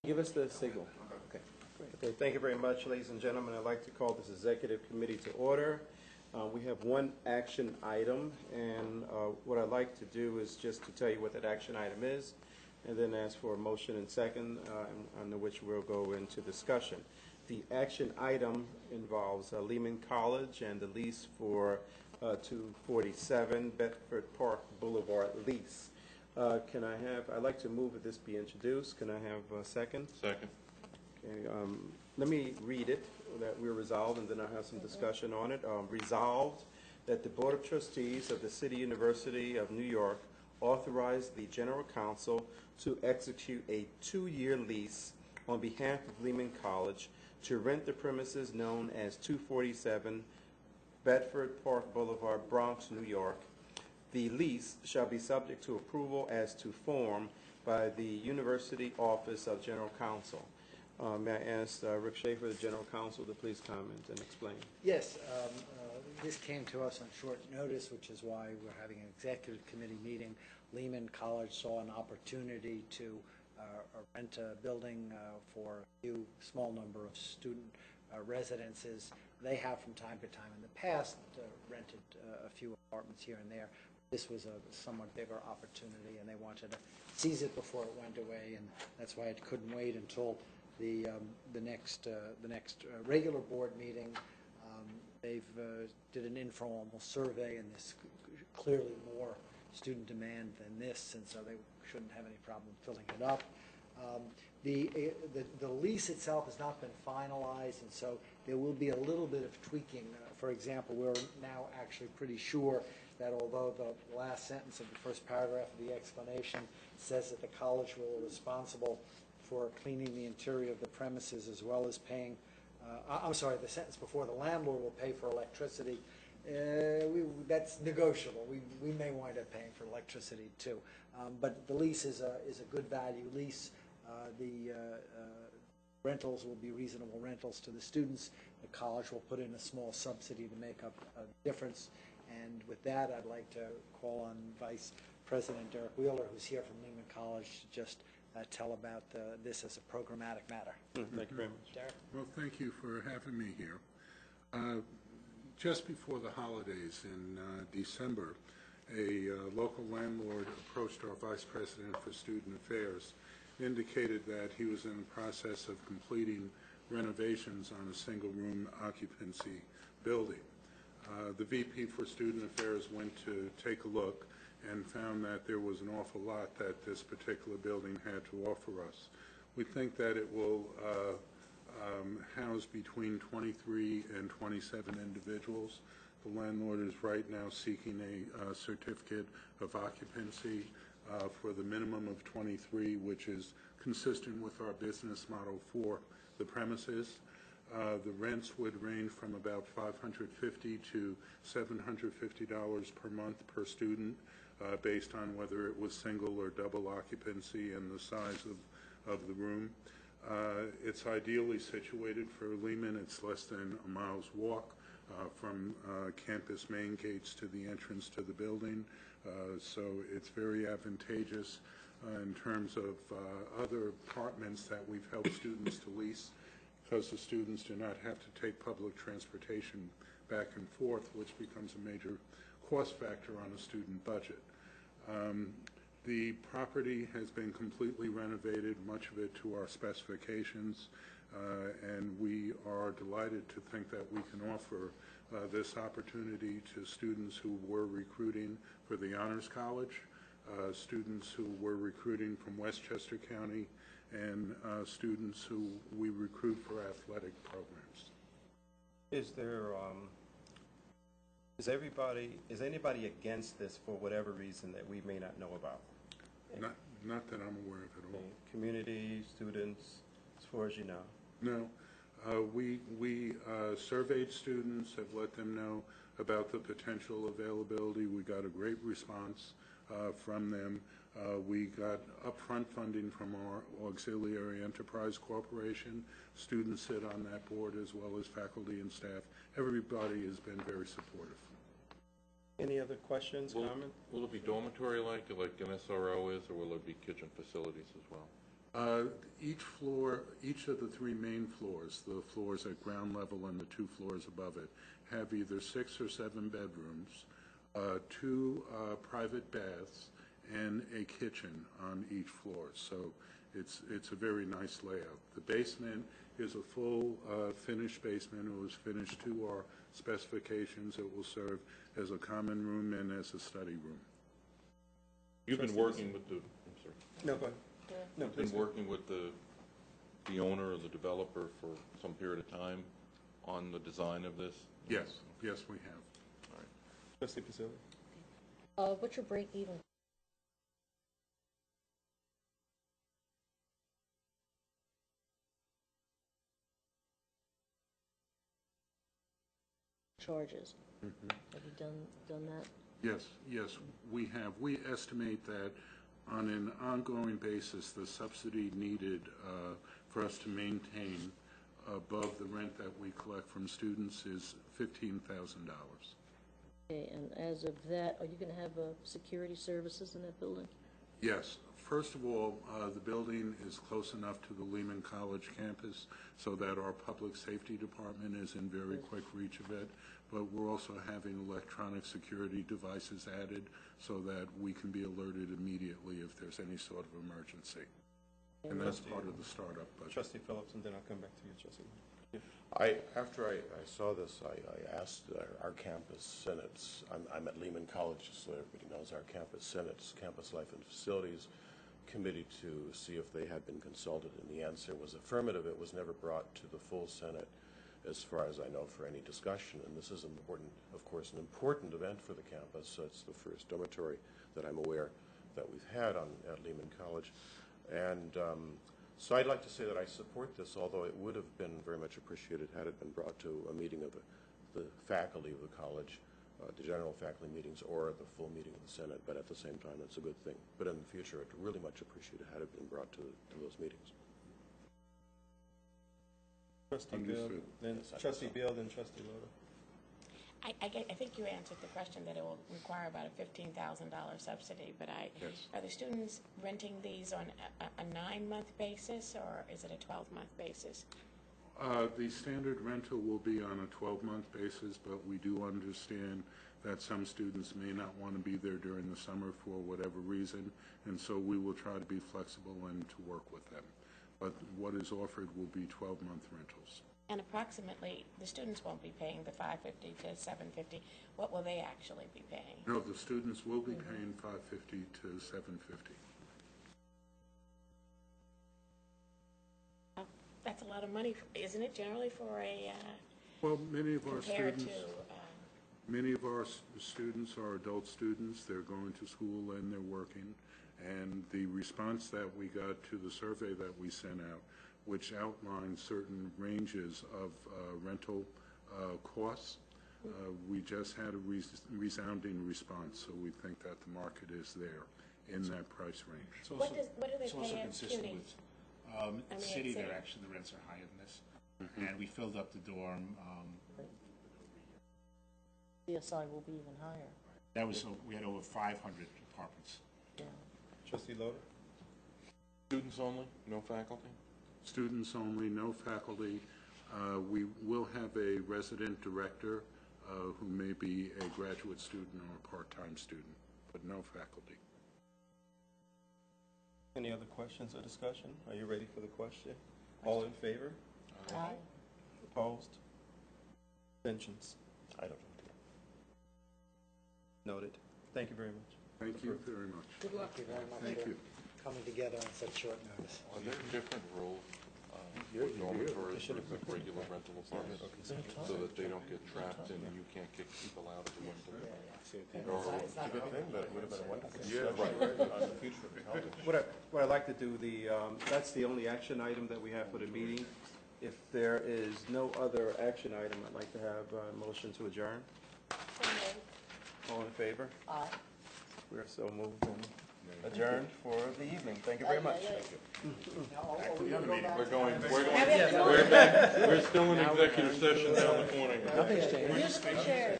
Give us the signal. Okay. Okay, thank you very much, ladies and gentlemen. I'd like to call this executive committee to order. We have one action item, and what I'd like to do is just to tell you what that action item is, and then ask for a motion and second, on which we'll go into discussion. The action item involves Lehman College and the lease for 247 Bedford Park Boulevard lease. I'd like to move that this be introduced. Can I have a second? Second. Okay, let me read it, that we're resolved, and then I'll have some discussion on it. Resolved that the Board of Trustees of the City University of New York authorize the General Counsel to execute a 2-year lease on behalf of Lehman College to rent the premises known as 247 Bedford Park Boulevard, Bronx, New York. The lease shall be subject to approval as to form by the University Office of General Counsel. May I ask Rick Schaefer, the General Counsel, to please comment and explain? Yes, this came to us on short notice, which is why we're having an executive committee meeting. Lehman College saw an opportunity to rent a building for a small number of student residences. They have from time to time in the past rented a few apartments here and there. This was a somewhat bigger opportunity, and they wanted to seize it before it went away, and that's why it couldn't wait until the next regular board meeting. They've did an informal survey, and there's clearly more student demand than this, and so they shouldn't have any problem filling it up. The lease itself has not been finalized, and so there will be a little bit of tweaking. For example, we're now actually pretty sure that although the last sentence of the first paragraph of the explanation says that the college will be responsible for cleaning the interior of the premises as well as paying, I'm sorry, the sentence before, the landlord will pay for electricity. That's negotiable. We may wind up paying for electricity too. But the lease is a good value lease. The rentals will be reasonable rentals to the students. The college will put in a small subsidy to make up a difference. And with that, I'd like to call on Vice President Derek Wheeler, who's here from Lehman College, to just tell about this as a programmatic matter. Thank you very much. Derek? Well, thank you for having me here. Just before the holidays in December, a local landlord approached our Vice President for Student Affairs, indicated that he was in the process of completing renovations on a single-room occupancy building. The VP for Student Affairs went to take a look and found that there was an awful lot that this particular building had to offer us. We think that it will house between 23 and 27 individuals. The landlord is right now seeking a certificate of occupancy for the minimum of 23, which is consistent with our business model for the premises. The rents would range from about $550 to $750 per month per student, based on whether it was single or double occupancy and the size of the room. It's ideally situated for Lehman. It's less than a mile's walk from campus main gates to the entrance to the building, so it's very advantageous in terms of other apartments that we've helped students to lease, because the students do not have to take public transportation back and forth, which becomes a major cost factor on a student budget. The property has been completely renovated, much of it to our specifications, and we are delighted to think that we can offer this opportunity to students who were recruiting for the Honors College, students who were recruiting from Westchester County, and students who we recruit for athletic programs. Is anybody against this for whatever reason that we may not know about? Not that I'm aware of at all. Community, students, as far as you know? No. We surveyed students, have let them know about the potential availability. We got a great response from them. We got upfront funding from our Auxiliary Enterprise Corporation. Students sit on that board as well as faculty and staff. Everybody has been very supportive. Any other questions, comments? Will it be dormitory like an SRO is, or will it be kitchen facilities as well? Each floor, each of the three main floors, the floors at ground level and the two floors above it, have either 6 or 7 bedrooms, 2 private baths, and a kitchen on each floor. So it's a very nice layout. The basement is a full finished basement. It was finished to our specifications. It will serve as a common room and as a study room. You've been working with the, I'm sorry. No, go ahead. No, You've please. been working with the owner or the developer for some period of time on the design of this? Yes, yes, we have. All right. Trustee Pasilli? What's your break even? Charges. Have you done that? Yes, yes, we have. We estimate that on an ongoing basis, the subsidy needed for us to maintain above the rent that we collect from students is $15,000. Okay, and as of that, are you going to have security services in that building? Yes. First of all, the building is close enough to the Lehman College campus so that our public safety department is in very quick reach of it. But we're also having electronic security devices added so that we can be alerted immediately if there's any sort of emergency. And that's part of the startup budget. Trustee Phillips, and then I'll come back to you, Trustee. After I saw this, I asked our campus senates, I'm at Lehman College, so everybody knows our campus senates, Campus Life and Facilities Committee, to see if they had been consulted, and the answer was affirmative. It was never brought to the full Senate, as far as I know, for any discussion, and this is important, of course, an important event for the campus. So it's the first dormitory that I'm aware that we've had at Lehman College, and so I'd like to say that I support this, although it would have been very much appreciated had it been brought to a meeting of the faculty of the college, the general faculty meetings, or the full meeting of the Senate. But at the same time, it's a good thing. But in the future, I'd really much appreciate it had it been brought to those meetings. Trustee Bill, then Trustee Bill, then Trustee Loder. I think you answered the question that it will require about a $15,000 subsidy, but Yes. are the students renting these on a 9-month basis, or is it a 12-month basis? The standard rental will be on a 12-month basis, but we do understand that some students may not want to be there during the summer for whatever reason, and so we will try to be flexible and to work with them. But what is offered will be 12-month rentals. And approximately, the students won't be paying the $550 to $750. What will they actually be paying? No, the students will be paying $550 to $750. That's a lot of money, isn't it, generally, for a, Well, many of our compared students, to, many of our students are adult students. They're going to school and they're working. And the response that we got to the survey that we sent out, which outlined certain ranges of rental costs, we just had a resounding response. So we think that the market is there in that price range. what do they It's also pay at consistent CUNY? with, I mean, the city, it's a- the rents are higher than this. And we filled up the dorm, CSI will be even higher. we had over 500 apartments. Yeah. Trustee Loder? Students only, no faculty? Students only, no faculty. We will have a resident director who may be a graduate student or a part-time student, but no faculty. Any other questions or discussion? Are you ready for the question? All in favor? Aye. Opposed? Abstentions? I don't know. Noted. Thank you very much. Thank you very much. Good luck. Thank you very much Thank for you. coming together on such short notice. Are there different rules for dormitories versus regular rental apartments? So that they don't get trapped and you can't kick people out of the rental? It's a good thing, but it would have been a wonderful discussion on the future of the college. What I'd like to do, that's the only action item that we have for the meeting. If there is no other action item, I'd like to have a motion to adjourn. All in favor? Aye. We are so moved and adjourned for the evening. Thank you very much. We're still in executive session down the corner. Nothing's changed. Musical chairs.